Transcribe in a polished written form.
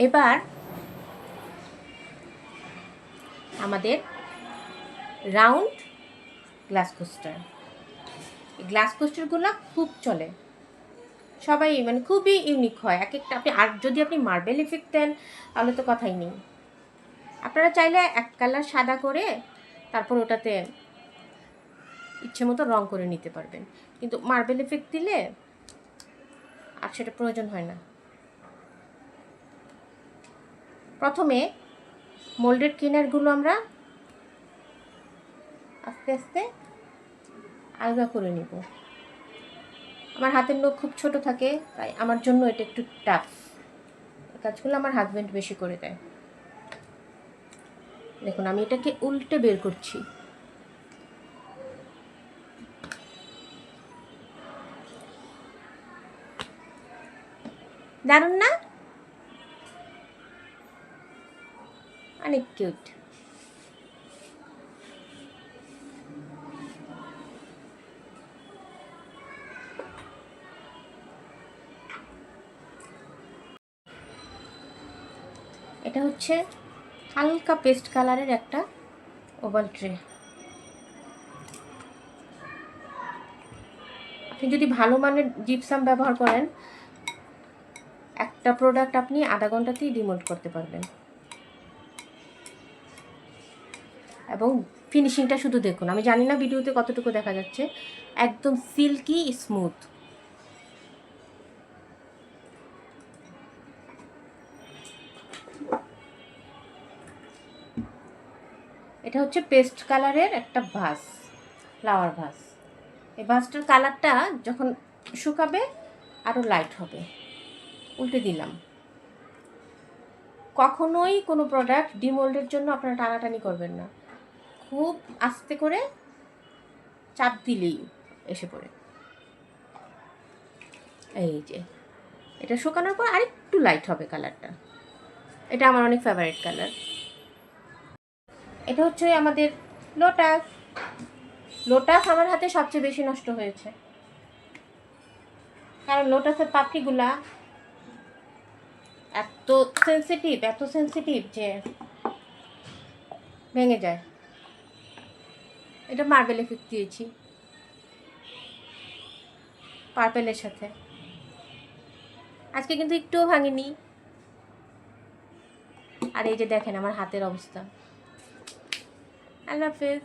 এবার আমাদের round glass coaster. এই গ্লাস কোস্টারগুলো খুব চলে, সবাই মানে খুবই ইউনিক হয় এক একটা। আর যদি আপনি মার্বেল ইফেক্ট দেন তাহলে তো কথাই নেই। আপনারা চাইলে এক কালার সাদা করে তারপর ওটাতে ইচ্ছে মতো রং করে নিতে পারবেন, কিন্তু মার্বেল ইফেক্ট দিলে আর সেটা প্রয়োজন হয় না। প্রথমে মোল্ডেড কিনারগুলো আমরা আস্তে আস্তে আলগা করে নিব। আমার হাতের নখ খুব ছোট থাকে, তাই আমার জন্য এটা একটু টাফ। কাজগুলো আমার হাজব্যান্ড বেশি করে দেয়। দেখুন আমি এটাকে উল্টে বের করছি। দারুণ না? অনেক কিউট। এটা হচ্ছে হালকা পেস্ট কালারের একটা ওভাল ট্রে। আপনি যদি ভালো মানের জিপসাম ব্যবহার করেন, একটা প্রোডাক্ট আপনি আধা ঘন্টাতেই ডিমোল্ড করতে পারবেন। এবং ফিনিশিংটা শুধু দেখুন, আমি জানি না ভিডিওতে কতটুকু দেখা যাচ্ছে, একদম সিল্কি স্মুথ। এটা হচ্ছে পেস্ট কালারের একটা ভাস, ফ্লাওয়ার ভাস। এই ভাসটার কালারটা যখন শুকাবে আরও লাইট হবে। উল্টে দিলাম। কখনোই কোনো প্রোডাক্ট ডিমোল্ডের জন্য আপনারা টানাটানি করবেন না, খুব আস্তে করে চাপ দিলেই এসে পড়ে। এই যে এটা শুকানোর পর আরেকটু লাইট হবে কালারটা। এটা আমার অনেক ফেভারিট কালার। এটা হচ্ছে আমাদের লোটাস। লোটাস আমার হাতে সবচেয়ে বেশি নষ্ট হয়েছে, কারণ লোটাসের পাপড়িগুলা এত সেন্সিটিভ যে ভেঙে যায়। এটা মার্বেল এফেক্ট দিয়েছি পার্পেলের সাথে, আজকে কিন্তু একটুও ভাঙেনি। আর এই যে দেখেন আমার হাতের অবস্থা। আল্লাহ হাফেজ।